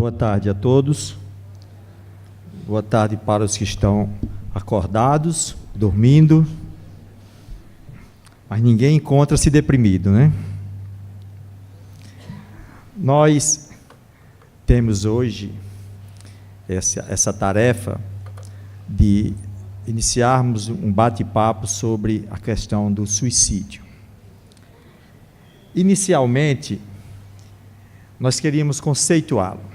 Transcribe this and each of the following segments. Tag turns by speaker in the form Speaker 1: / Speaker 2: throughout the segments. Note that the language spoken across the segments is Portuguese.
Speaker 1: Boa tarde a todos. Boa tarde para os que estão acordados, dormindo. Mas ninguém encontra-se deprimido, né? Nós temos hoje essa tarefa de iniciarmos um bate-papo sobre a questão do suicídio. Inicialmente, nós queríamos conceituá-lo.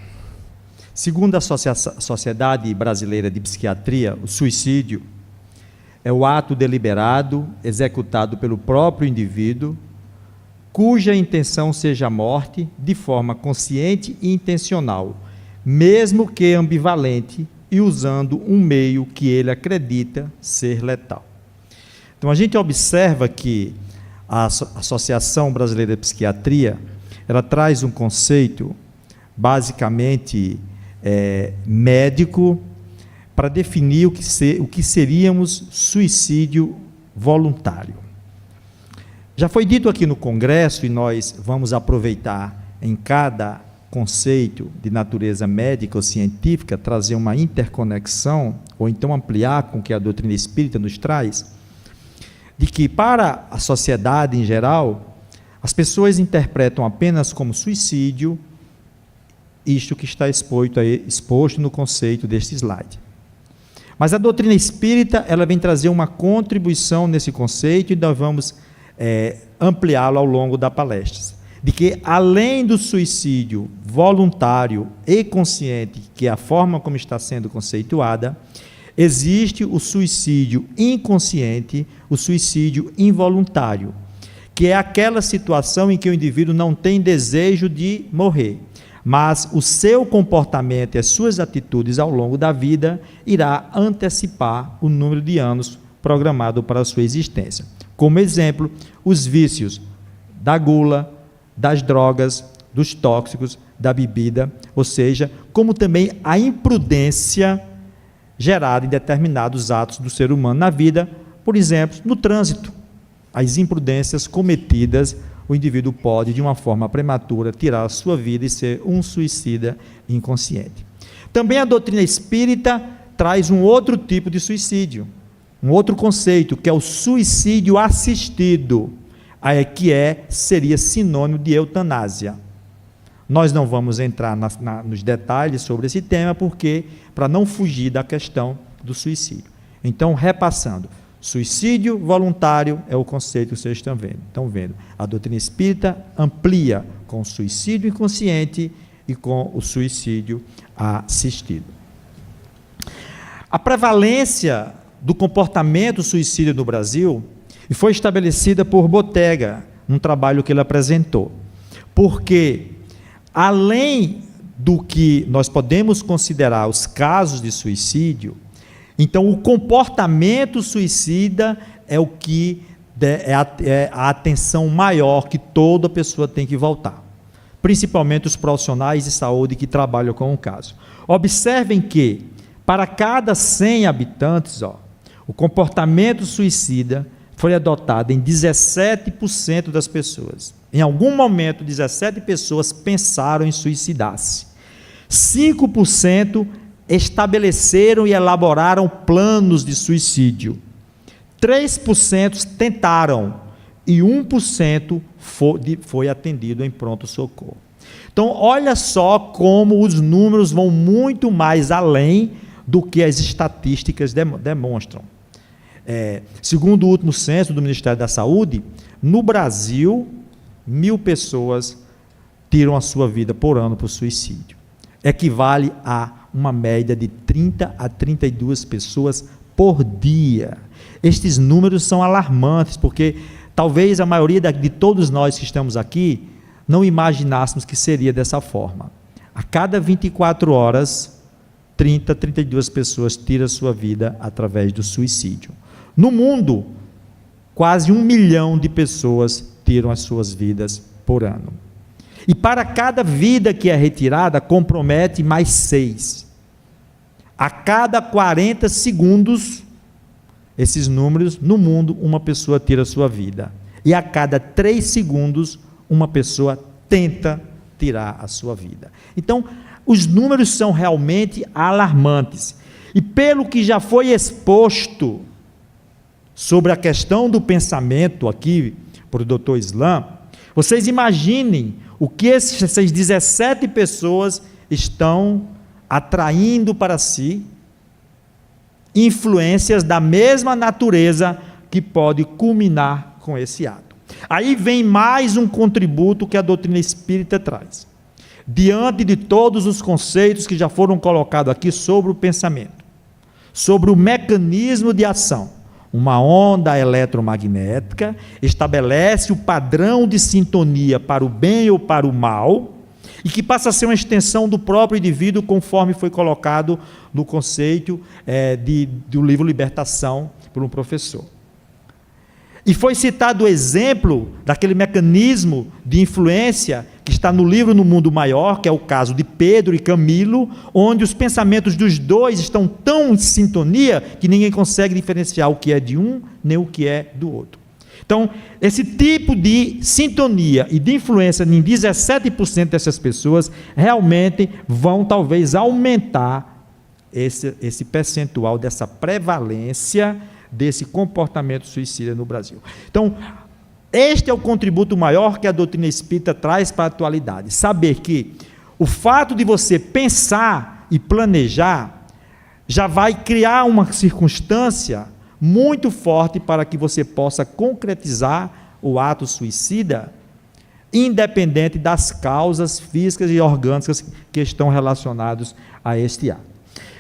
Speaker 1: Segundo a Sociedade Brasileira de Psiquiatria, o suicídio é o ato deliberado, executado pelo próprio indivíduo, cuja intenção seja a morte de forma consciente e intencional, mesmo que ambivalente, e usando um meio que ele acredita ser letal. Então, a gente observa que a Associação Brasileira de Psiquiatria, ela traz um conceito, basicamente, médico, para definir o que seríamos suicídio voluntário. Já foi dito aqui no Congresso, e nós vamos aproveitar em cada conceito de natureza médica ou científica, trazer uma interconexão, ou então ampliar com o que a doutrina espírita nos traz, de que para a sociedade em geral, as pessoas interpretam apenas como suicídio isto que está exposto no conceito deste slide. Mas a doutrina espírita, ela vem trazer uma contribuição nesse conceito, e nós vamos ampliá-lo ao longo da palestra. De que, além do suicídio voluntário e consciente, que é a forma como está sendo conceituada, existe o suicídio inconsciente, o suicídio involuntário, que é aquela situação em que o indivíduo não tem desejo de morrer, mas o seu comportamento e as suas atitudes ao longo da vida irá antecipar o número de anos programado para a sua existência. Como exemplo, os vícios da gula, das drogas, dos tóxicos, da bebida, ou seja, como também a imprudência gerada em determinados atos do ser humano na vida, por exemplo, no trânsito. As imprudências cometidas, o indivíduo pode, de uma forma prematura, tirar a sua vida e ser um suicida inconsciente. Também a doutrina espírita traz um outro tipo de suicídio, um outro conceito, que é o suicídio assistido, seria sinônimo de eutanásia. Nós não vamos entrar nos detalhes sobre esse tema, para não fugir da questão do suicídio. Então, repassando, suicídio voluntário é o conceito que vocês estão vendo. A doutrina espírita amplia com o suicídio inconsciente e com o suicídio assistido. A prevalência do comportamento suicida no Brasil foi estabelecida por Bottega, num trabalho que ele apresentou. Porque, além do que nós podemos considerar os casos de suicídio, então, o comportamento suicida é o que é a atenção maior que toda pessoa tem que voltar, principalmente os profissionais de saúde que trabalham com o caso. Observem que, para cada 100 habitantes, o comportamento suicida foi adotado em 17% das pessoas. Em algum momento, 17 pessoas pensaram em suicidar-se. 5% estabeleceram e elaboraram planos de suicídio. 3% tentaram e 1% foi atendido em pronto-socorro. Então, olha só como os números vão muito mais além do que as estatísticas demonstram. Segundo o último censo do Ministério da Saúde, no Brasil, 1.000 pessoas tiram a sua vida por ano por suicídio. Equivale a uma média de 30 a 32 pessoas por dia. Estes números são alarmantes, porque talvez a maioria de todos nós que estamos aqui não imaginássemos que seria dessa forma. A cada 24 horas, 30 a 32 pessoas tiram a sua vida através do suicídio. No mundo, quase 1 milhão de pessoas tiram as suas vidas por ano. E para cada vida que é retirada, compromete mais 6. A cada 40 segundos, esses números, no mundo, uma pessoa tira a sua vida. E a cada 3 segundos, uma pessoa tenta tirar a sua vida. Então, os números são realmente alarmantes. E pelo que já foi exposto sobre a questão do pensamento aqui, por Dr. Islam, vocês imaginem o que essas 17 pessoas estão atraindo para si, influências da mesma natureza que pode culminar com esse ato. Aí vem mais um contributo que a doutrina espírita traz. Diante de todos os conceitos que já foram colocados aqui sobre o pensamento, sobre o mecanismo de ação, uma onda eletromagnética estabelece o padrão de sintonia para o bem ou para o mal, e que passa a ser uma extensão do próprio indivíduo, conforme foi colocado no conceito do livro Libertação, por um professor. E foi citado o exemplo daquele mecanismo de influência que está no livro No Mundo Maior, que é o caso de Pedro e Camilo, onde os pensamentos dos dois estão tão em sintonia que ninguém consegue diferenciar o que é de um nem o que é do outro. Então, esse tipo de sintonia e de influência em 17% dessas pessoas realmente vão talvez aumentar esse percentual dessa prevalência desse comportamento suicida no Brasil. Então, este é o contributo maior que a doutrina espírita traz para a atualidade. Saber que o fato de você pensar e planejar já vai criar uma circunstância muito forte para que você possa concretizar o ato suicida, independente das causas físicas e orgânicas que estão relacionadas a este ato.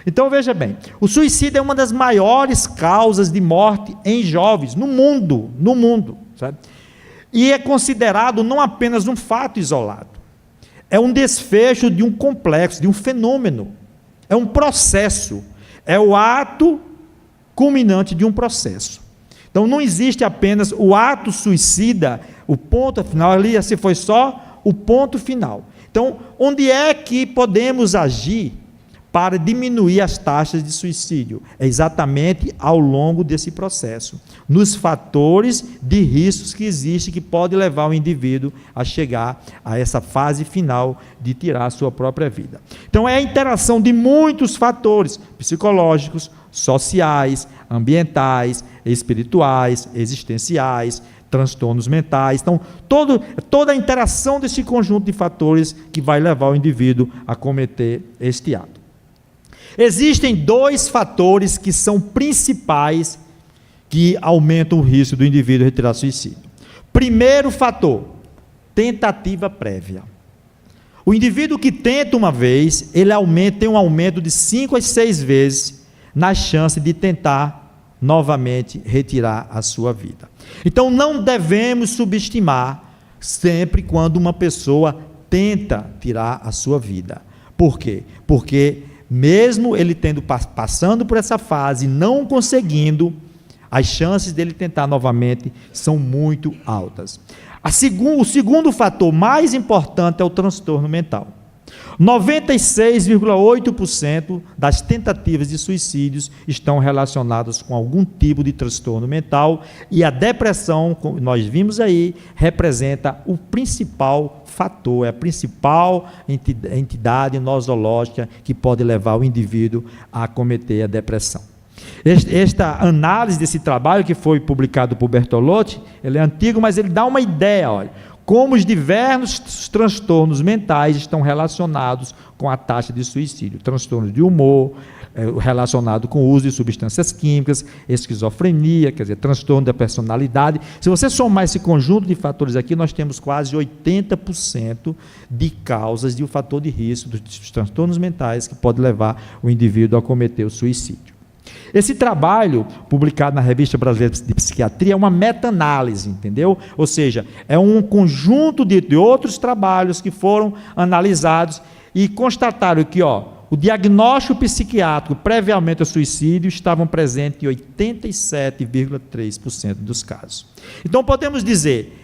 Speaker 1: Então veja bem, o suicídio é uma das maiores causas de morte em jovens no mundo, sabe? E é considerado não apenas um fato isolado, é um desfecho de um complexo, de um fenômeno, é um processo, é o ato culminante de um processo. Então não existe apenas o ato suicida, o ponto final, ali assim foi só o ponto final. Então, onde é que podemos agir para diminuir as taxas de suicídio? É exatamente ao longo desse processo, nos fatores de riscos que existem, que pode levar o indivíduo a chegar a essa fase final de tirar a sua própria vida. Então é a interação de muitos fatores psicológicos, sociais, ambientais, espirituais, existenciais, transtornos mentais. Então, toda a interação desse conjunto de fatores que vai levar o indivíduo a cometer este ato. Existem dois fatores que são principais que aumentam o risco do indivíduo retirar suicídio. Primeiro fator, tentativa prévia. O indivíduo que tenta uma vez, ele tem um aumento de 5 a 6 vezes na chance de tentar novamente retirar a sua vida. Então não devemos subestimar sempre quando uma pessoa tenta tirar a sua vida. Por quê? Porque mesmo ele passando por essa fase, não conseguindo, as chances dele tentar novamente são muito altas. O segundo fator mais importante é o transtorno mental. 96,8% das tentativas de suicídios estão relacionadas com algum tipo de transtorno mental, e a depressão, como nós vimos aí, representa o principal fator, é a principal entidade nosológica que pode levar o indivíduo a cometer a depressão. Esta análise desse trabalho, que foi publicado por Bertolotti, ele é antigo, mas ele dá uma ideia, olha, como os diversos transtornos mentais estão relacionados com a taxa de suicídio. Transtornos de humor, relacionado com o uso de substâncias químicas, esquizofrenia, quer dizer, transtorno da personalidade. Se você somar esse conjunto de fatores aqui, nós temos quase 80% de causas de um fator de risco dos transtornos mentais que pode levar o indivíduo a cometer o suicídio. Esse trabalho, publicado na Revista Brasileira de Psiquiatria, é uma meta-análise, entendeu? Ou seja, é um conjunto de outros trabalhos que foram analisados e constataram que o diagnóstico psiquiátrico previamente ao suicídio estavam presentes em 87,3% dos casos. Então podemos dizer,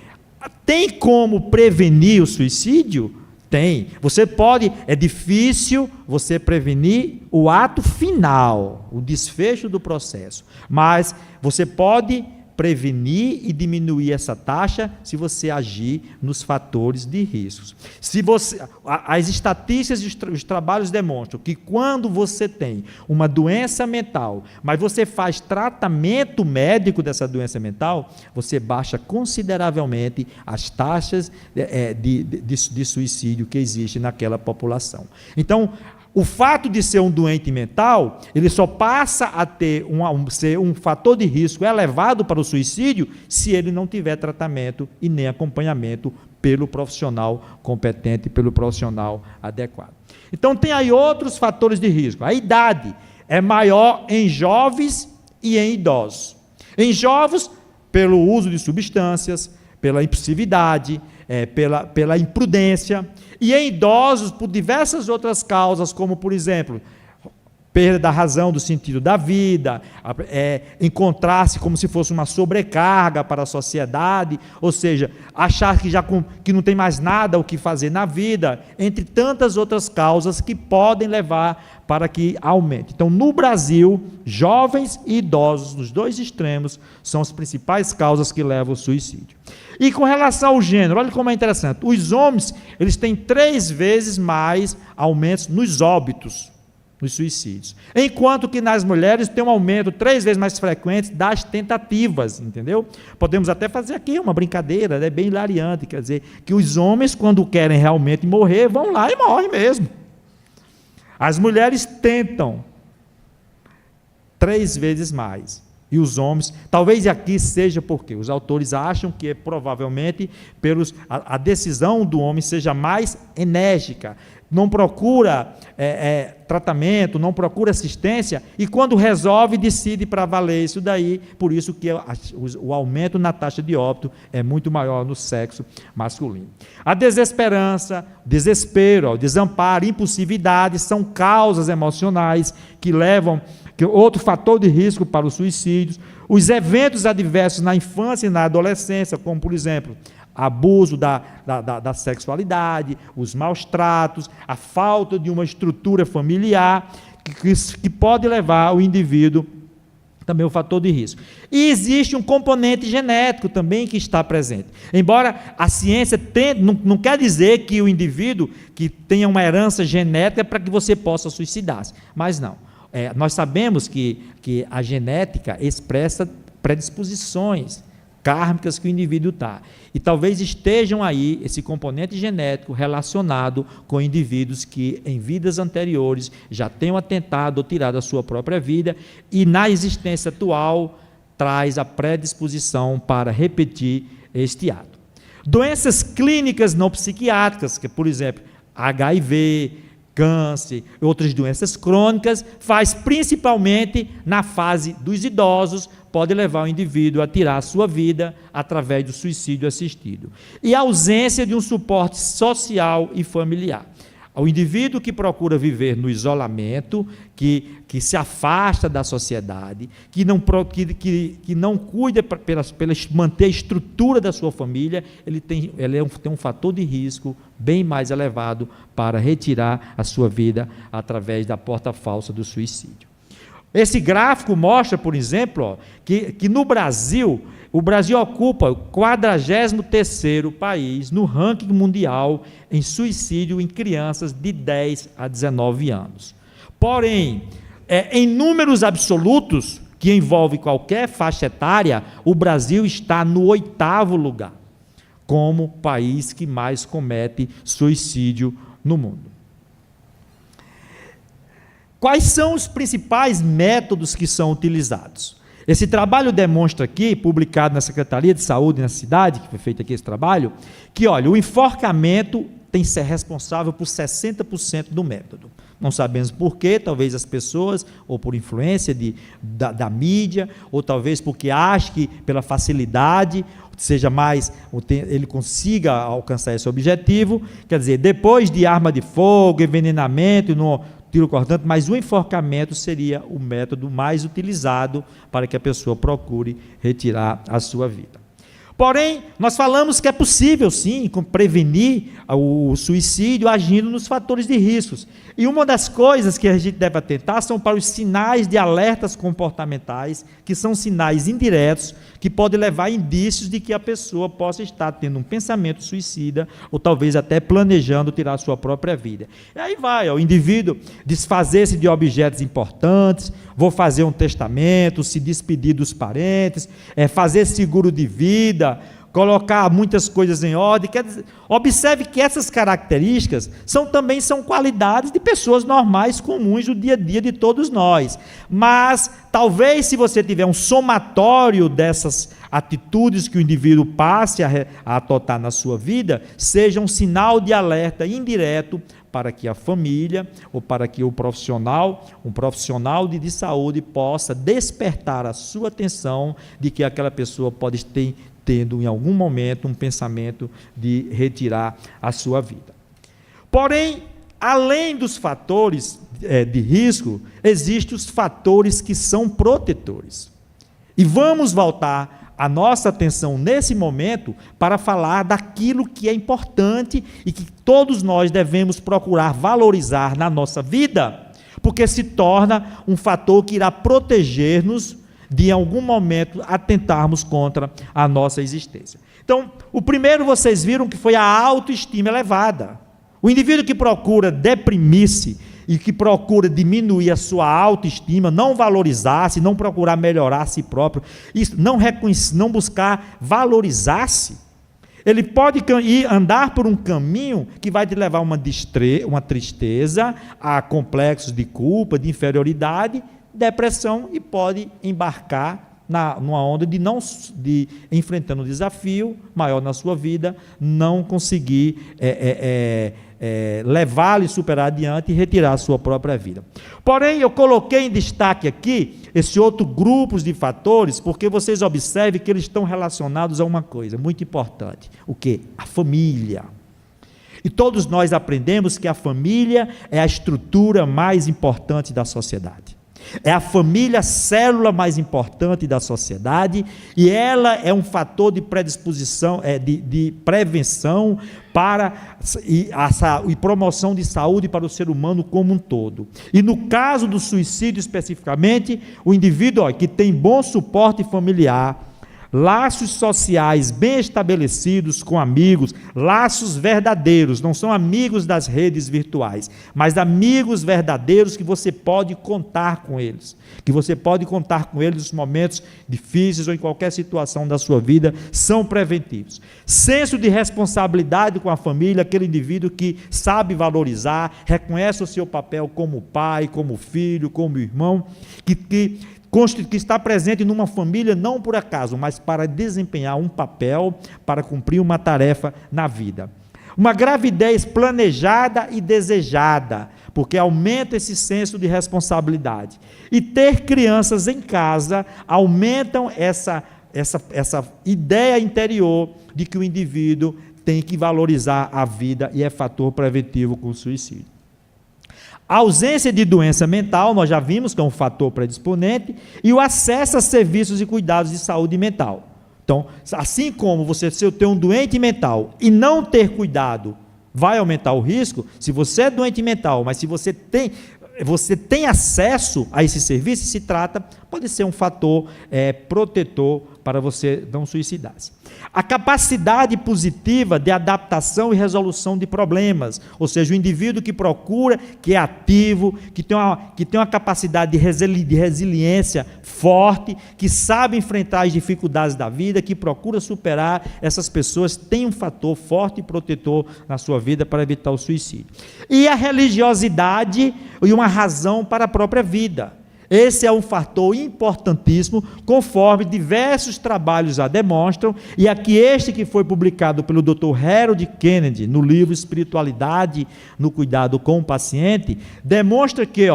Speaker 1: tem como prevenir o suicídio? Tem. É difícil você prevenir o ato final, o desfecho do processo, mas você pode prevenir e diminuir essa taxa se você agir nos fatores de riscos. As estatísticas e os trabalhos demonstram que quando você tem uma doença mental, mas você faz tratamento médico dessa doença mental, você baixa consideravelmente as taxas de suicídio que existem naquela população. Então, o fato de ser um doente mental, ele só passa a ser um fator de risco elevado para o suicídio se ele não tiver tratamento e nem acompanhamento pelo profissional competente, pelo profissional adequado. Então, tem aí outros fatores de risco. A idade é maior em jovens e em idosos. Em jovens, pelo uso de substâncias, pela impulsividade, pela imprudência, e em idosos por diversas outras causas, como, por exemplo, perda da razão, do sentido da vida, encontrar-se como se fosse uma sobrecarga para a sociedade, ou seja, achar que não tem mais nada o que fazer na vida, entre tantas outras causas que podem levar para que aumente. Então, no Brasil, jovens e idosos, nos dois extremos, são as principais causas que levam ao suicídio. E com relação ao gênero, olha como é interessante, os homens, eles têm 3 vezes mais aumentos nos óbitos, nos suicídios, enquanto que nas mulheres tem um aumento 3 vezes mais frequente das tentativas, entendeu? Podemos até fazer aqui uma brincadeira, bem hilariante, quer dizer, que os homens, quando querem realmente morrer, vão lá e morrem mesmo. As mulheres tentam 3 vezes mais, e os homens, talvez aqui seja porque os autores acham que provavelmente a decisão do homem seja mais enérgica, não procura tratamento, não procura assistência, e quando resolve, decide para valer isso daí, por isso que o aumento na taxa de óbito é muito maior no sexo masculino. A desesperança, desespero, desamparo, impulsividade são causas emocionais que levam, outro fator de risco para os suicídios. Os eventos adversos na infância e na adolescência, como por exemplo, abuso da sexualidade, os maus tratos, a falta de uma estrutura familiar, que pode levar o indivíduo também o fator de risco. E existe um componente genético também que está presente. Embora a ciência não quer dizer que o indivíduo que tenha uma herança genética para que você possa suicidar-se, mas não. Nós sabemos que a genética expressa predisposições kármicas que o indivíduo está. E talvez estejam aí esse componente genético relacionado com indivíduos que em vidas anteriores já tenham atentado ou tirado a sua própria vida e na existência atual traz a predisposição para repetir este ato. Doenças clínicas não psiquiátricas, que por exemplo, HIV, câncer, outras doenças crônicas, faz principalmente na fase dos idosos, pode levar o indivíduo a tirar a sua vida através do suicídio assistido. E a ausência de um suporte social e familiar. O indivíduo que procura viver no isolamento, que se afasta da sociedade, que não cuida pela manter a estrutura da sua família, ele tem um fator de risco bem mais elevado para retirar a sua vida através da porta falsa do suicídio. Esse gráfico mostra, por exemplo, que no Brasil, o Brasil ocupa o 43º país no ranking mundial em suicídio em crianças de 10 a 19 anos. Porém, em números absolutos, que envolve qualquer faixa etária, o Brasil está no 8º lugar, como país que mais comete suicídio no mundo. Quais são os principais métodos que são utilizados? Esse trabalho demonstra aqui, publicado na Secretaria de Saúde na cidade, que foi feito aqui esse trabalho, que, olha, o enforcamento tem que ser responsável por 60% do método. Não sabemos por quê, talvez as pessoas, ou por influência da mídia, ou talvez porque acham que pela facilidade, seja mais, ele consiga alcançar esse objetivo, quer dizer, depois de arma de fogo, envenenamento, tiro cortante, mas o enforcamento seria o método mais utilizado para que a pessoa procure retirar a sua vida. Porém, nós falamos que é possível, sim, prevenir o suicídio agindo nos fatores de riscos. E uma das coisas que a gente deve atentar são para os sinais de alertas comportamentais, que são sinais indiretos, que podem levar a indícios de que a pessoa possa estar tendo um pensamento suicida, ou talvez até planejando tirar a sua própria vida. E aí vai, o indivíduo desfazer-se de objetos importantes, vou fazer um testamento, se despedir dos parentes, fazer seguro de vida, colocar muitas coisas em ordem. Observe que essas características também são qualidades de pessoas normais, comuns do dia a dia de todos nós. Mas, talvez, se você tiver um somatório dessas atitudes que o indivíduo passe a adotar na sua vida, seja um sinal de alerta indireto para que a família, ou para que um profissional de saúde possa despertar a sua atenção de que aquela pessoa pode estar tendo em algum momento um pensamento de retirar a sua vida. Porém, além dos fatores de risco, existem os fatores que são protetores. E vamos voltar a nossa atenção nesse momento para falar daquilo que é importante e que todos nós devemos procurar valorizar na nossa vida, porque se torna um fator que irá proteger-nos de, em algum momento, atentarmos contra a nossa existência. Então, o primeiro vocês viram que foi a autoestima elevada. O indivíduo que procura deprimir-se e que procura diminuir a sua autoestima, não valorizar-se, não procurar melhorar a si próprio, isso, não buscar valorizar-se, ele pode andar por um caminho que vai te levar a uma tristeza, a complexos de culpa, de inferioridade, depressão, e pode embarcar numa onda de enfrentando um desafio maior na sua vida, não conseguir levá-lo e superar adiante e retirar a sua própria vida. Porém, eu coloquei em destaque aqui esse outro grupo de fatores, porque vocês observem que eles estão relacionados a uma coisa muito importante. O quê? A família. E todos nós aprendemos que a família é a estrutura mais importante da sociedade. É a família a célula mais importante da sociedade, e ela é um fator de predisposição, de prevenção e promoção de saúde para o ser humano como um todo. E no caso do suicídio especificamente, o indivíduo que tem bom suporte familiar, laços sociais bem estabelecidos com amigos, laços verdadeiros, não são amigos das redes virtuais, mas amigos verdadeiros que você pode contar com eles, nos momentos difíceis ou em qualquer situação da sua vida, são preventivos. Senso de responsabilidade com a família, aquele indivíduo que sabe valorizar, reconhece o seu papel como pai, como filho, como irmão, que está presente numa família não por acaso, mas para desempenhar um papel, para cumprir uma tarefa na vida. Uma gravidez planejada e desejada, porque aumenta esse senso de responsabilidade. E ter crianças em casa aumentam essa ideia interior de que o indivíduo tem que valorizar a vida e é fator preventivo com o suicídio. A ausência de doença mental, nós já vimos que é um fator predisponente, e o acesso a serviços e cuidados de saúde mental. Então, assim como se eu ter um doente mental e não ter cuidado, vai aumentar o risco. Se você é doente mental, mas se você tem acesso a esse serviço, pode ser um fator protetor para você não suicidar-se. A capacidade positiva de adaptação e resolução de problemas, ou seja, o indivíduo que procura, que é ativo, que tem uma capacidade de resiliência forte, que sabe enfrentar as dificuldades da vida, que procura superar, essas pessoas têm um fator forte e protetor na sua vida para evitar o suicídio. E a religiosidade e uma razão para a própria vida. Esse é um fator importantíssimo, conforme diversos trabalhos já demonstram, e aqui este que foi publicado pelo Dr. Harold Kennedy, no livro Espiritualidade no Cuidado com o Paciente, demonstra que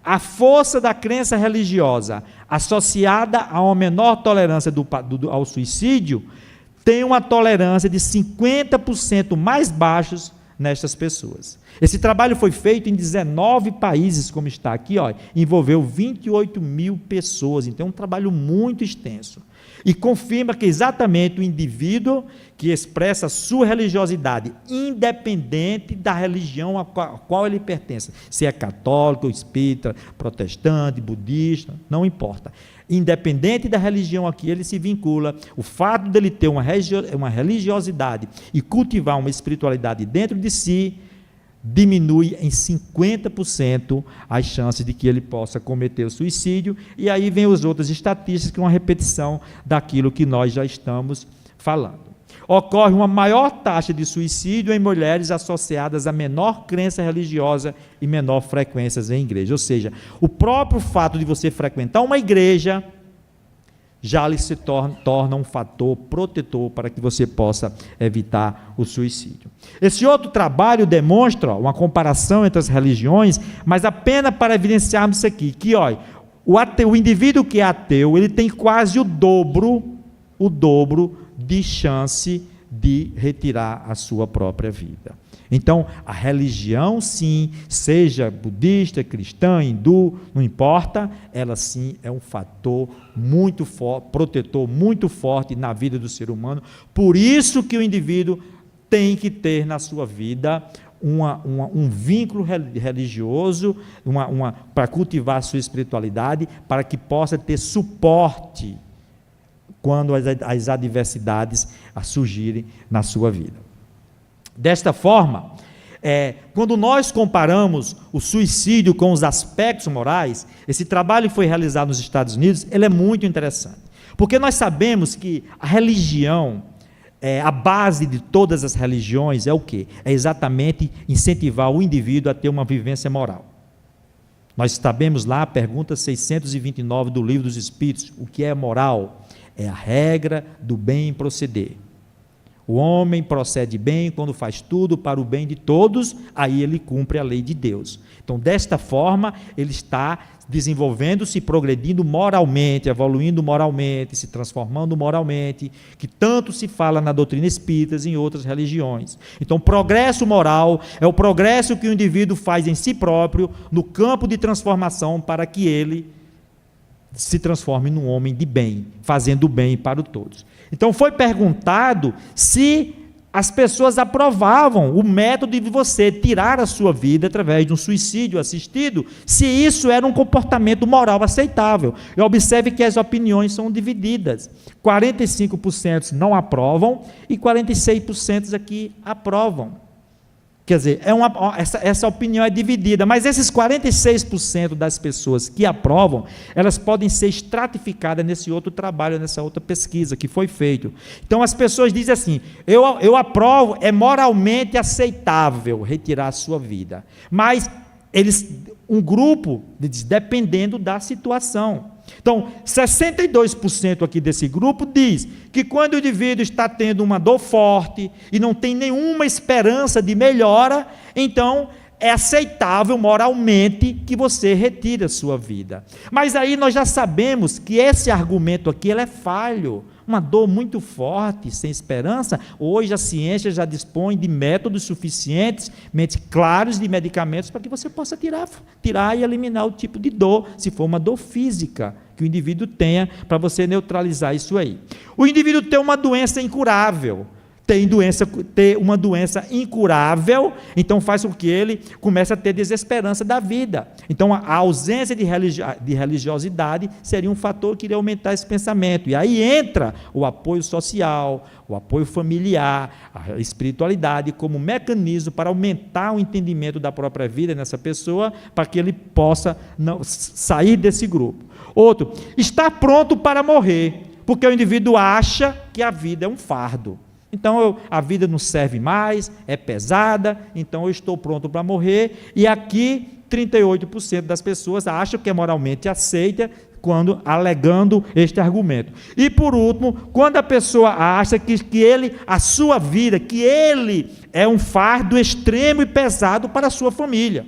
Speaker 1: a força da crença religiosa associada a uma menor tolerância ao suicídio tem uma tolerância de 50% mais baixos nestas pessoas. Esse trabalho foi feito em 19 países, como está aqui, envolveu 28 mil pessoas, então é um trabalho muito extenso. e confirma que exatamente o indivíduo que expressa sua religiosidade, independente da religião a qual ele pertence, se é católico, espírita, protestante, budista, não importa. Independente da religião a que ele se vincula, o fato dele ter uma religiosidade e cultivar uma espiritualidade dentro de si, diminui em 50% as chances de que ele possa cometer o suicídio, e aí vem as outras estatísticas, que é uma repetição daquilo que nós já estamos falando. Ocorre uma maior taxa de suicídio em mulheres associadas a menor crença religiosa e menor frequência em igreja, ou seja, o próprio fato de você frequentar uma igreja já lhe se torna um fator protetor para que você possa evitar o suicídio. Esse outro trabalho demonstra uma comparação entre as religiões, mas apenas para evidenciarmos isso aqui, que o indivíduo que é ateu, ele tem quase o dobro de chance de retirar a sua própria vida. Então, a religião, sim, seja budista, cristã, hindu, não importa, ela sim é um fator muito forte, protetor muito forte na vida do ser humano. Por isso que o indivíduo tem que ter na sua vida um vínculo religioso, para cultivar a sua espiritualidade, para que possa ter suporte quando as adversidades surgirem na sua vida. Desta forma, quando nós comparamos o suicídio com os aspectos morais, esse trabalho foi realizado nos Estados Unidos, ele é muito interessante, porque nós sabemos que a religião, a base de todas as religiões é o quê? É exatamente incentivar o indivíduo a ter uma vivência moral. Nós sabemos lá a pergunta 629 do Livro dos Espíritos, o que é moral? É a regra do bem proceder. O homem procede bem quando faz tudo para o bem de todos, aí ele cumpre a lei de Deus. Então, desta forma, ele está desenvolvendo-se, progredindo moralmente, evoluindo moralmente, se transformando moralmente, que tanto se fala na doutrina espírita e em outras religiões. Então, progresso moral é o progresso que o indivíduo faz em si próprio, no campo de transformação, para que ele se transforme num homem de bem, fazendo o bem para todos. Então foi perguntado se as pessoas aprovavam o método de você tirar a sua vida através de um suicídio assistido, se isso era um comportamento moral aceitável. E observe que as opiniões são divididas. 45% não aprovam e 46% aqui aprovam. Quer dizer, essa opinião é dividida, mas esses 46% das pessoas que aprovam, elas podem ser estratificadas nesse outro trabalho, nessa outra pesquisa que foi feito. Então as pessoas dizem assim, eu aprovo, é moralmente aceitável retirar a sua vida, mas um grupo diz, dependendo da situação. Então, 62% aqui desse grupo diz que quando o indivíduo está tendo uma dor forte e não tem nenhuma esperança de melhora, então é aceitável moralmente que você retire a sua vida. Mas aí nós já sabemos que esse argumento aqui ele é falho. Uma dor muito forte, sem esperança, hoje a ciência já dispõe de métodos suficientes, claros de medicamentos para que você possa tirar e eliminar o tipo de dor, se for uma dor física que o indivíduo tenha, para você neutralizar isso aí. O indivíduo tem uma doença incurável, ter uma doença incurável, então faz com que ele comece a ter desesperança da vida. Então a ausência de religiosidade seria um fator que iria aumentar esse pensamento, e aí entra o apoio social, o apoio familiar, a espiritualidade como mecanismo para aumentar o entendimento da própria vida nessa pessoa, para que ele possa sair desse grupo. Outro, estar pronto para morrer, porque o indivíduo acha que a vida é um fardo. Então, a vida não serve mais, é pesada, então eu estou pronto para morrer. E aqui, 38% das pessoas acham que é moralmente aceita, alegando este argumento. E, por último, quando a pessoa acha que a sua vida, que ele é um fardo extremo e pesado para a sua família.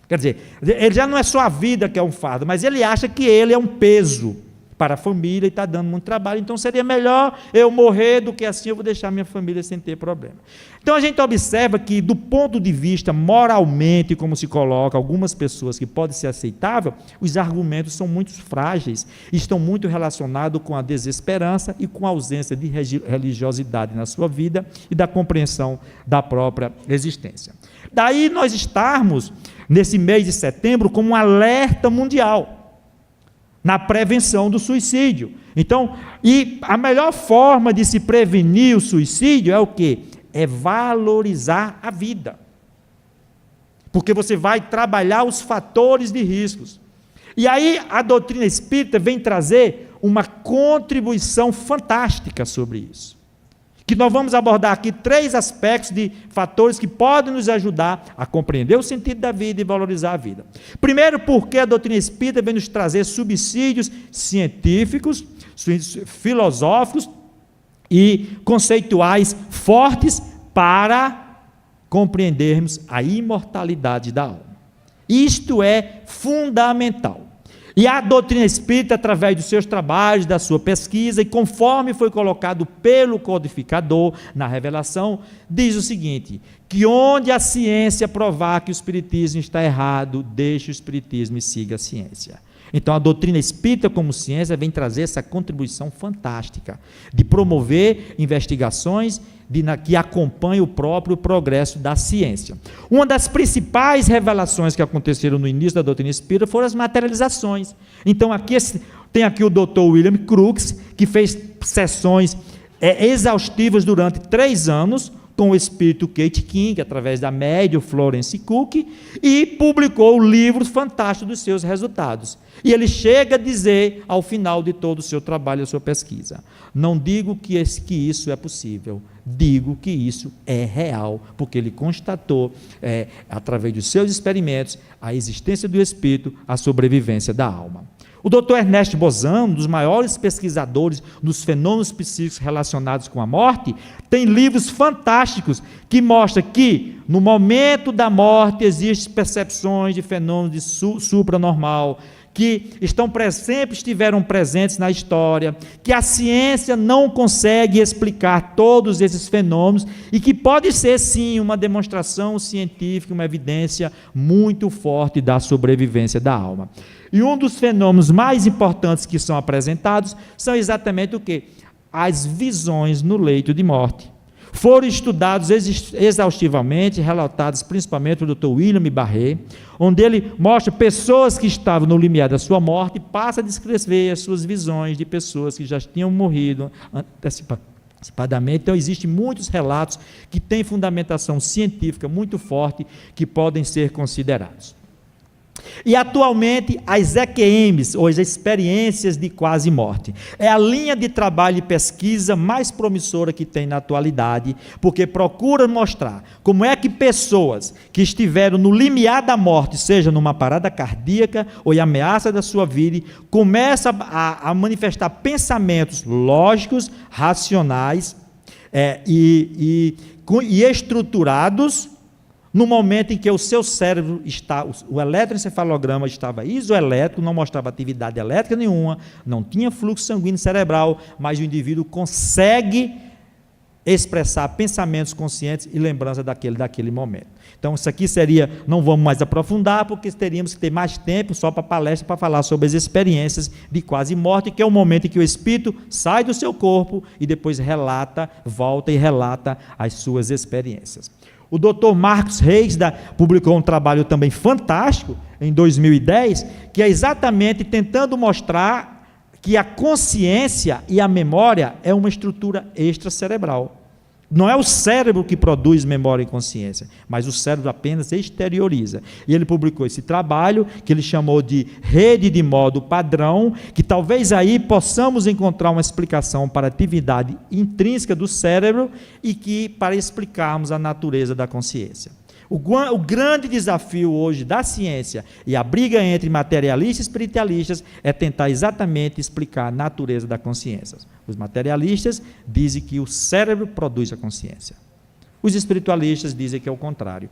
Speaker 1: Quer dizer, ele já não é só a vida que é um fardo, mas ele acha que ele é um peso para a família e está dando muito trabalho, então seria melhor eu morrer do que assim eu vou deixar minha família sem ter problema. Então a gente observa que, do ponto de vista moralmente, como se coloca algumas pessoas que pode ser aceitável, os argumentos são muito frágeis, estão muito relacionados com a desesperança e com a ausência de religiosidade na sua vida e da compreensão da própria existência. Daí nós estarmos, nesse mês de setembro, como um alerta mundial na prevenção do suicídio. Então, e a melhor forma de se prevenir o suicídio é o quê? É valorizar a vida. Porque você vai trabalhar os fatores de riscos. E aí a doutrina espírita vem trazer uma contribuição fantástica sobre isso. Que nós vamos abordar aqui 3 aspectos de fatores que podem nos ajudar a compreender o sentido da vida e valorizar a vida. Primeiro, porque a doutrina espírita vem nos trazer subsídios científicos, filosóficos e conceituais fortes para compreendermos a imortalidade da alma. Isto é fundamental. E a doutrina espírita, através dos seus trabalhos, da sua pesquisa, e conforme foi colocado pelo codificador na revelação, diz o seguinte, que onde a ciência provar que o espiritismo está errado, deixe o espiritismo e siga a ciência. Então a doutrina espírita como ciência vem trazer essa contribuição fantástica, de promover investigações que acompanhem o próprio progresso da ciência. Uma das principais revelações que aconteceram no início da doutrina espírita foram as materializações. Então tem aqui o Dr. William Crookes, que fez sessões exaustivas durante 3 anos, com o espírito Kate King, através da médium Florence Cook, e publicou livros fantásticos dos seus resultados. E ele chega a dizer, ao final de todo o seu trabalho, a sua pesquisa, não digo que isso é possível, digo que isso é real, porque ele constatou, através dos seus experimentos, a existência do espírito, a sobrevivência da alma. O Dr. Ernest Bozan, um dos maiores pesquisadores dos fenômenos psíquicos relacionados com a morte, tem livros fantásticos que mostram que, no momento da morte, existem percepções de fenômenos de supranormal, que sempre estiveram presentes na história, que a ciência não consegue explicar todos esses fenômenos e que pode ser, sim, uma demonstração científica, uma evidência muito forte da sobrevivência da alma. E um dos fenômenos mais importantes que são apresentados são exatamente o quê? As visões no leito de morte. Foram estudados exaustivamente, relatados principalmente pelo Dr. William Barré, onde ele mostra pessoas que estavam no limiar da sua morte e passa a descrever as suas visões de pessoas que já tinham morrido antecipadamente. Então, existem muitos relatos que têm fundamentação científica muito forte que podem ser considerados. E atualmente as EQMs, ou as experiências de quase morte, é a linha de trabalho e pesquisa mais promissora que tem na atualidade, porque procura mostrar como é que pessoas que estiveram no limiar da morte, seja numa parada cardíaca ou em ameaça da sua vida, começam a manifestar pensamentos lógicos, racionais e estruturados, no momento em que o seu cérebro o eletroencefalograma estava isoelétrico, não mostrava atividade elétrica nenhuma, não tinha fluxo sanguíneo cerebral, mas o indivíduo consegue expressar pensamentos conscientes e lembrança daquele momento. Então isso aqui não vamos mais aprofundar, porque teríamos que ter mais tempo só para palestra, para falar sobre as experiências de quase morte, que é o momento em que o espírito sai do seu corpo e depois volta e relata as suas experiências. O Dr. Marcos Reis publicou um trabalho também fantástico, em 2010, que é exatamente tentando mostrar que a consciência e a memória é uma estrutura extracerebral. Não é o cérebro que produz memória e consciência, mas o cérebro apenas exterioriza. E ele publicou esse trabalho, que ele chamou de rede de modo padrão, que talvez aí possamos encontrar uma explicação para a atividade intrínseca do cérebro e que para explicarmos a natureza da consciência. O grande desafio hoje da ciência e a briga entre materialistas e espiritualistas é tentar exatamente explicar a natureza da consciência. Os materialistas dizem que o cérebro produz a consciência. Os espiritualistas dizem que é o contrário.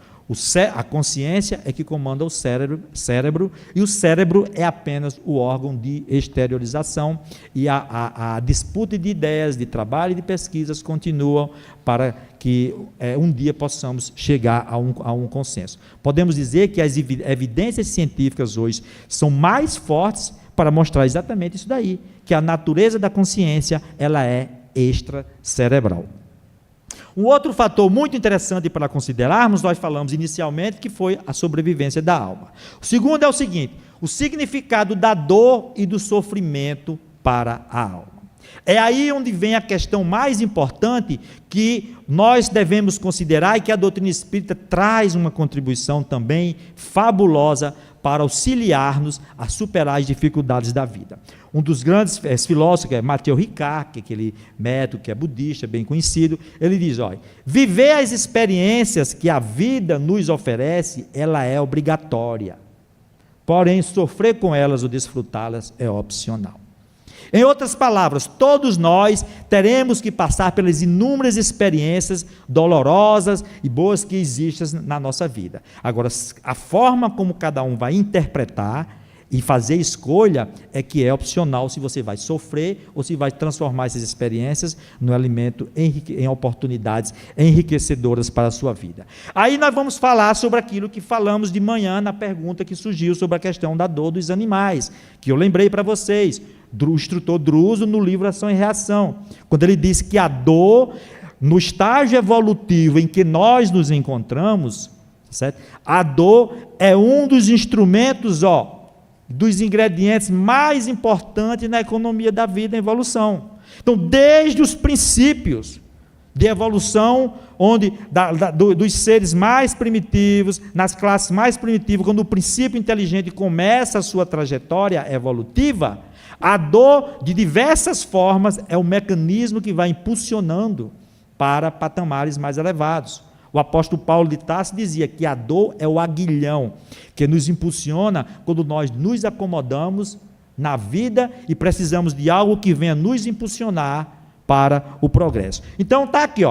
Speaker 1: A consciência é que comanda o cérebro, e o cérebro é apenas o órgão de exteriorização, e a disputa de ideias, de trabalho e de pesquisas continuam para que um dia possamos chegar a um consenso. Podemos dizer que as evidências científicas hoje são mais fortes para mostrar exatamente isso daí, que a natureza da consciência ela é extracerebral. Um outro fator muito interessante para considerarmos, nós falamos inicialmente, que foi a sobrevivência da alma. O segundo é o seguinte: o significado da dor e do sofrimento para a alma. É aí onde vem a questão mais importante que nós devemos considerar, e que a doutrina espírita traz uma contribuição também fabulosa para auxiliar-nos a superar as dificuldades da vida. Um dos grandes filósofos, que é Matteo Ricard, que é aquele médico que é budista, bem conhecido, ele diz, olha, viver as experiências que a vida nos oferece, ela é obrigatória. Porém, sofrer com elas ou desfrutá-las é opcional. Em outras palavras, todos nós teremos que passar pelas inúmeras experiências dolorosas e boas que existem na nossa vida. Agora, a forma como cada um vai interpretar e fazer escolha é que é opcional, se você vai sofrer ou se vai transformar essas experiências no alimento em oportunidades enriquecedoras para a sua vida. Aí nós vamos falar sobre aquilo que falamos de manhã na pergunta que surgiu sobre a questão da dor dos animais, que eu lembrei para vocês, do instrutor Druso no livro Ação e Reação, quando ele disse que a dor, no estágio evolutivo em que nós nos encontramos, certo? A dor é um dos instrumentos, dos ingredientes mais importantes na economia da vida em evolução. Então, desde os princípios de evolução, dos seres mais primitivos, nas classes mais primitivas, quando o princípio inteligente começa a sua trajetória evolutiva, a dor, de diversas formas, é o mecanismo que vai impulsionando para patamares mais elevados. O apóstolo Paulo de Tarso dizia que a dor é o aguilhão que nos impulsiona quando nós nos acomodamos na vida e precisamos de algo que venha nos impulsionar para o progresso. Então está aqui,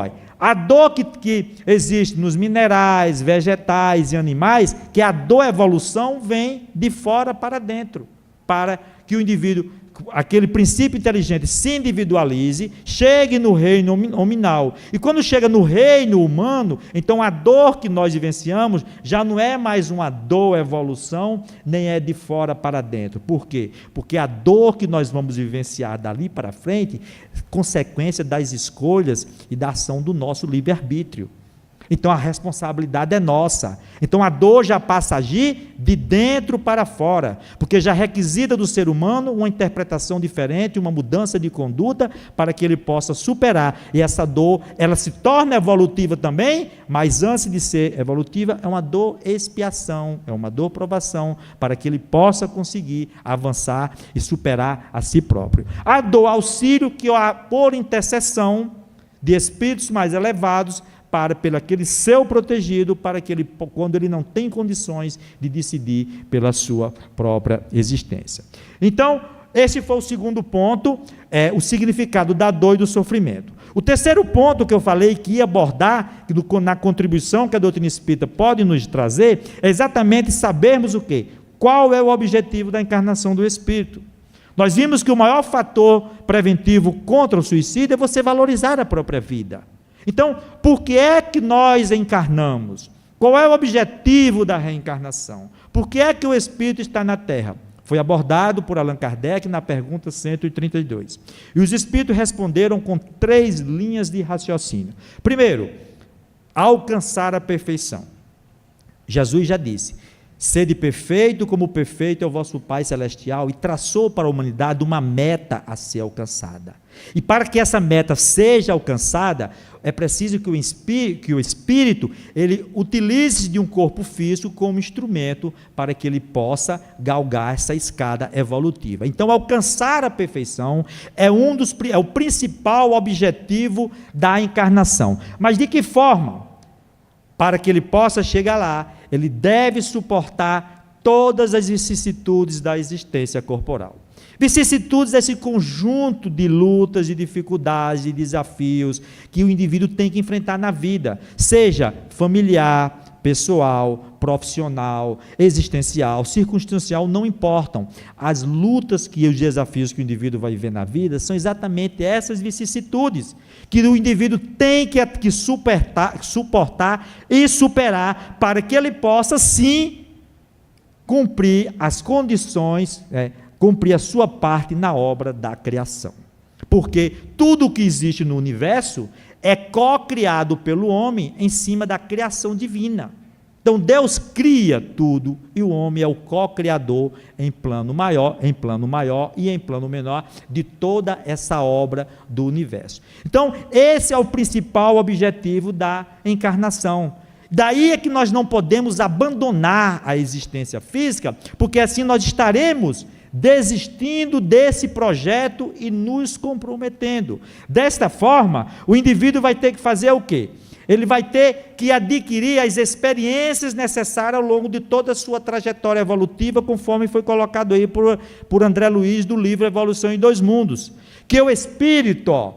Speaker 1: a dor que existe nos minerais, vegetais e animais, que a dor evolução vem de fora para dentro, para que o indivíduo, aquele princípio inteligente, se individualize, chegue no reino nominal. E quando chega no reino humano, então a dor que nós vivenciamos já não é mais uma dor evolução, nem é de fora para dentro. Por quê? Porque a dor que nós vamos vivenciar dali para frente, consequência das escolhas e da ação do nosso livre-arbítrio. Então a responsabilidade é nossa. Então a dor já passa a agir de dentro para fora, porque já requisita do ser humano uma interpretação diferente, uma mudança de conduta para que ele possa superar. E essa dor, ela se torna evolutiva também, mas antes de ser evolutiva, é uma dor expiação, é uma dor provação, para que ele possa conseguir avançar e superar a si próprio. A dor auxílio que por intercessão de espíritos mais elevados, pelo aquele seu protegido, para que ele, quando ele não tem condições de decidir pela sua própria existência. Então, esse foi o segundo ponto, o significado da dor e do sofrimento. O terceiro ponto que eu falei que ia abordar, na contribuição que a doutrina espírita pode nos trazer, é exatamente sabermos o quê? Qual é o objetivo da encarnação do espírito? Nós vimos que o maior fator preventivo contra o suicídio é você valorizar a própria vida. Então, por que é que nós encarnamos? Qual é o objetivo da reencarnação? Por que é que o espírito está na Terra? Foi abordado por Allan Kardec na pergunta 132. E os espíritos responderam com 3 linhas de raciocínio. Primeiro, alcançar a perfeição. Jesus já disse: sede perfeito como perfeito é o vosso Pai Celestial, e traçou para a humanidade uma meta a ser alcançada. E para que essa meta seja alcançada, é preciso que o espírito ele utilize de um corpo físico como instrumento para que ele possa galgar essa escada evolutiva. Então, alcançar a perfeição é o principal objetivo da encarnação. Mas de que forma? Para que ele possa chegar lá, ele deve suportar todas as vicissitudes da existência corporal. Vicissitudes é esse conjunto de lutas, de dificuldades, de desafios que o indivíduo tem que enfrentar na vida, seja familiar, pessoal, profissional, existencial, circunstancial, não importam. As lutas e os desafios que o indivíduo vai viver na vida são exatamente essas vicissitudes que o indivíduo tem que suportar e superar para que ele possa, sim, cumprir as condições, cumprir a sua parte na obra da criação. Porque tudo o que existe no universo é co-criado pelo homem em cima da criação divina. Então Deus cria tudo e o homem é o co-criador em plano maior e em plano menor de toda essa obra do universo. Então esse é o principal objetivo da encarnação. Daí é que nós não podemos abandonar a existência física, porque assim nós estaremos desistindo desse projeto e nos comprometendo. Desta forma, o indivíduo vai ter que fazer o quê? Ele vai ter que adquirir as experiências necessárias ao longo de toda a sua trajetória evolutiva, conforme foi colocado aí por André Luiz, do livro Evolução em Dois Mundos. Que o espírito,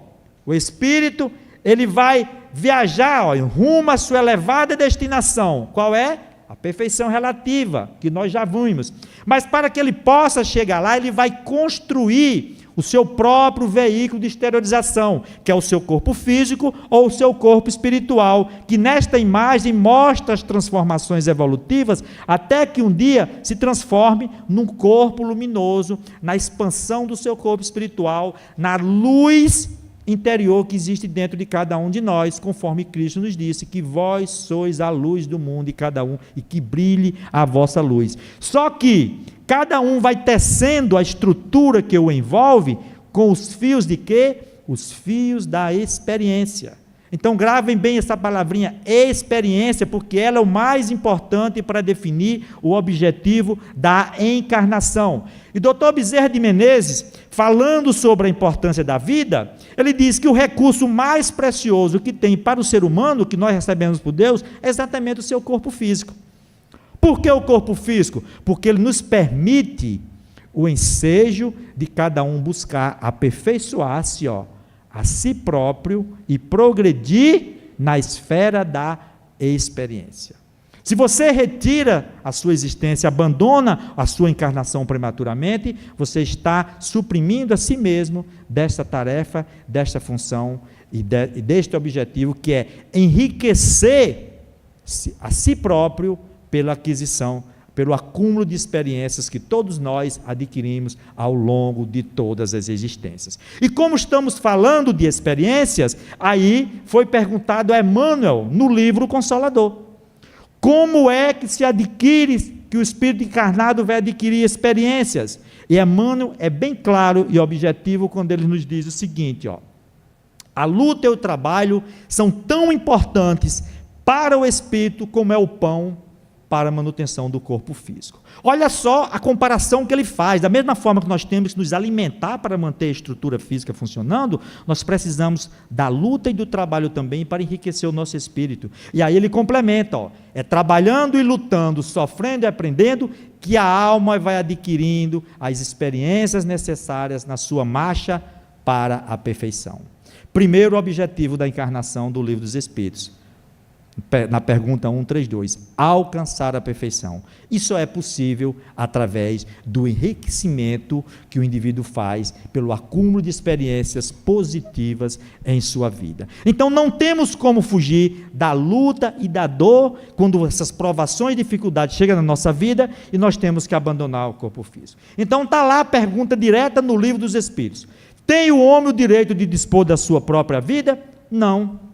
Speaker 1: ele vai viajar rumo à sua elevada destinação. Qual é? A perfeição relativa, que nós já vimos. Mas para que ele possa chegar lá, ele vai construir o seu próprio veículo de exteriorização, que é o seu corpo físico ou o seu corpo espiritual, que nesta imagem mostra as transformações evolutivas, até que um dia se transforme num corpo luminoso, na expansão do seu corpo espiritual, na luz interior que existe dentro de cada um de nós, conforme Cristo nos disse, que vós sois a luz do mundo e que brilhe a vossa luz. Só que cada um vai tecendo a estrutura que o envolve com os fios de quê? Os fios da experiência. Então gravem bem essa palavrinha, experiência, porque ela é o mais importante para definir o objetivo da encarnação. E Dr. Bezerra de Menezes, falando sobre a importância da vida, ele diz que o recurso mais precioso que tem para o ser humano, que nós recebemos por Deus, é exatamente o seu corpo físico. Por que o corpo físico? Porque ele nos permite o ensejo de cada um buscar aperfeiçoar-se, a si próprio e progredir na esfera da experiência. Se você retira a sua existência, abandona a sua encarnação prematuramente, você está suprimindo a si mesmo desta tarefa, desta função e deste objetivo, que é enriquecer a si próprio pela aquisição, pelo acúmulo de experiências que todos nós adquirimos ao longo de todas as existências. E como estamos falando de experiências, aí foi perguntado a Emmanuel no livro Consolador. Como é que se adquire, que o espírito encarnado vai adquirir experiências? E Emmanuel é bem claro e objetivo quando ele nos diz o seguinte, a luta e o trabalho são tão importantes para o espírito como é o pão para a manutenção do corpo físico. Olha só a comparação que ele faz. Da mesma forma que nós temos que nos alimentar para manter a estrutura física funcionando, nós precisamos da luta e do trabalho também para enriquecer o nosso espírito. E aí ele complementa, é trabalhando e lutando, sofrendo e aprendendo, que a alma vai adquirindo as experiências necessárias na sua marcha para a perfeição. Primeiro objetivo da encarnação do Livro dos Espíritos, na pergunta 132, alcançar a perfeição. Isso é possível através do enriquecimento que o indivíduo faz pelo acúmulo de experiências positivas em sua vida. Então não temos como fugir da luta e da dor quando essas provações e dificuldades chegam na nossa vida e nós temos que abandonar o corpo físico. Então está lá a pergunta direta no Livro dos Espíritos. Tem o homem o direito de dispor da sua própria vida? Não.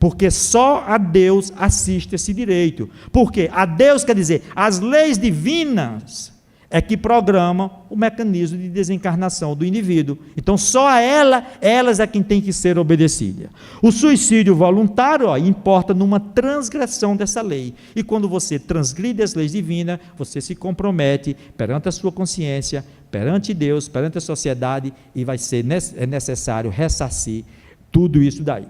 Speaker 1: Porque só a Deus assiste esse direito. Porque a Deus quer dizer, as leis divinas é que programam o mecanismo de desencarnação do indivíduo. Então só a elas é quem tem que ser obedecida. O suicídio voluntário importa numa transgressão dessa lei. E quando você transgride as leis divinas, você se compromete perante a sua consciência, perante Deus, perante a sociedade, e vai ser necessário ressarcir tudo isso daí.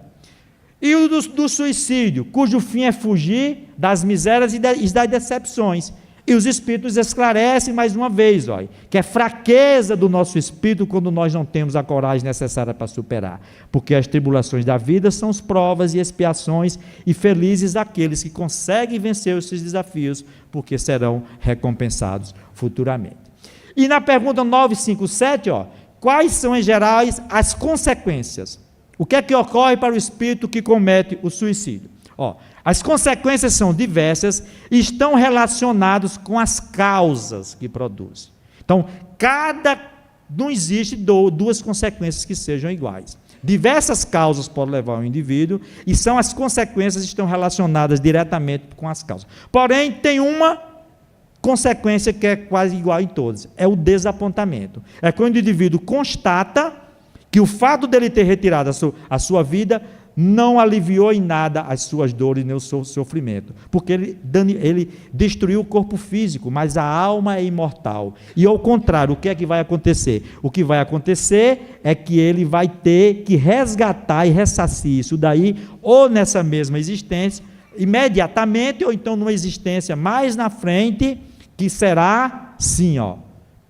Speaker 1: E o do suicídio, cujo fim é fugir das misérias e das decepções. E os Espíritos esclarecem mais uma vez, olha, que é fraqueza do nosso espírito quando nós não temos a coragem necessária para superar. Porque as tribulações da vida são as provas e expiações, e felizes aqueles que conseguem vencer esses desafios, porque serão recompensados futuramente. E na pergunta 957, ó, quais são em geral as consequências? O que é que ocorre para o espírito que comete o suicídio? Ó, as consequências são diversas e estão relacionadas com as causas que produzem. Então, não existe duas consequências que sejam iguais. Diversas causas podem levar o indivíduo e são as consequências que estão relacionadas diretamente com as causas. Porém, tem uma consequência que é quase igual em todas, é o desapontamento. É quando o indivíduo constata que o fato dele ter retirado a sua vida não aliviou em nada as suas dores nem o seu sofrimento, porque ele destruiu o corpo físico, mas a alma é imortal. E ao contrário, o que é que vai acontecer? O que vai acontecer é que ele vai ter que resgatar e ressarcir isso daí, ou nessa mesma existência, imediatamente, ou então numa existência mais na frente, que será, sim, ó,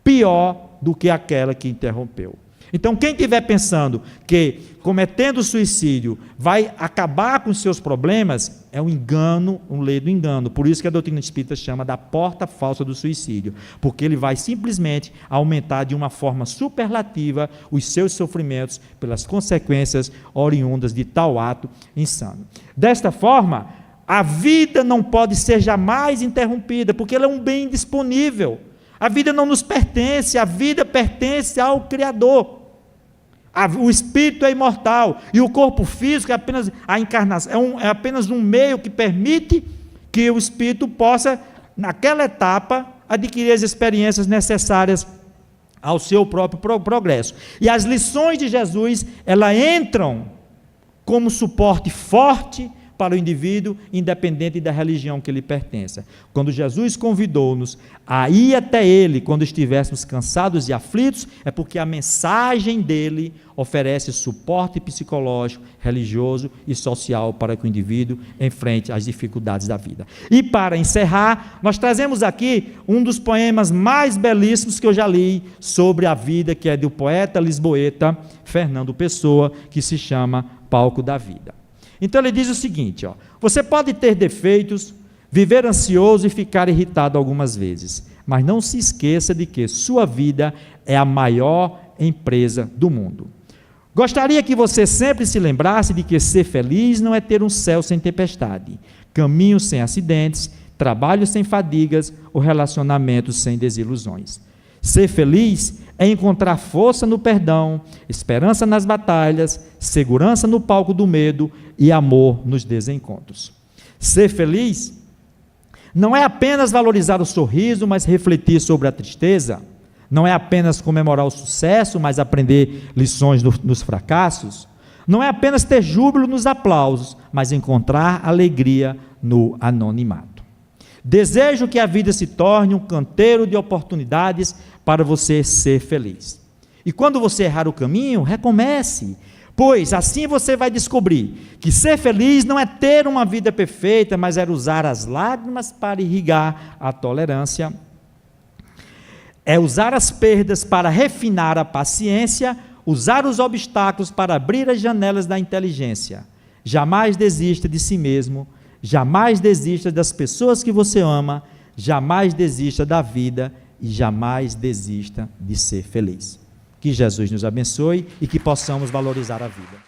Speaker 1: pior do que aquela que interrompeu. Então, quem estiver pensando que cometendo suicídio vai acabar com os seus problemas, é um engano, um ledo engano. Por isso que a doutrina espírita chama da porta falsa do suicídio, porque ele vai simplesmente aumentar de uma forma superlativa os seus sofrimentos pelas consequências oriundas de tal ato insano. Desta forma, a vida não pode ser jamais interrompida, porque ela é um bem indisponível. A vida não nos pertence, a vida pertence ao Criador. O espírito é imortal e o corpo físico é apenas a encarnação, é apenas um meio que permite que o espírito possa, naquela etapa, adquirir as experiências necessárias ao seu próprio progresso. E as lições de Jesus, elas entram como suporte forte para o indivíduo, independente da religião que ele pertença. Quando Jesus convidou-nos a ir até Ele, quando estivéssemos cansados e aflitos, é porque a mensagem dele oferece suporte psicológico, religioso e social para que o indivíduo enfrente as dificuldades da vida. E para encerrar, nós trazemos aqui um dos poemas mais belíssimos que eu já li sobre a vida, que é do poeta lisboeta Fernando Pessoa, que se chama Palco da Vida. Então ele diz o seguinte, ó, você pode ter defeitos, viver ansioso e ficar irritado algumas vezes, mas não se esqueça de que sua vida é a maior empresa do mundo. Gostaria que você sempre se lembrasse de que ser feliz não é ter um céu sem tempestade, caminhos sem acidentes, trabalho sem fadigas ou relacionamentos sem desilusões. Ser feliz é encontrar força no perdão, esperança nas batalhas, segurança no palco do medo e amor nos desencontros. Ser feliz não é apenas valorizar o sorriso, mas refletir sobre a tristeza. Não é apenas comemorar o sucesso, mas aprender lições nos fracassos. Não é apenas ter júbilo nos aplausos, mas encontrar alegria no anonimato. Desejo que a vida se torne um canteiro de oportunidades para você ser feliz. E quando você errar o caminho, recomece, pois assim você vai descobrir que ser feliz não é ter uma vida perfeita, mas é usar as lágrimas para irrigar a tolerância, é usar as perdas para refinar a paciência, usar os obstáculos para abrir as janelas da inteligência. Jamais desista de si mesmo, jamais desista das pessoas que você ama, jamais desista da vida e jamais desista de ser feliz. Que Jesus nos abençoe e que possamos valorizar a vida.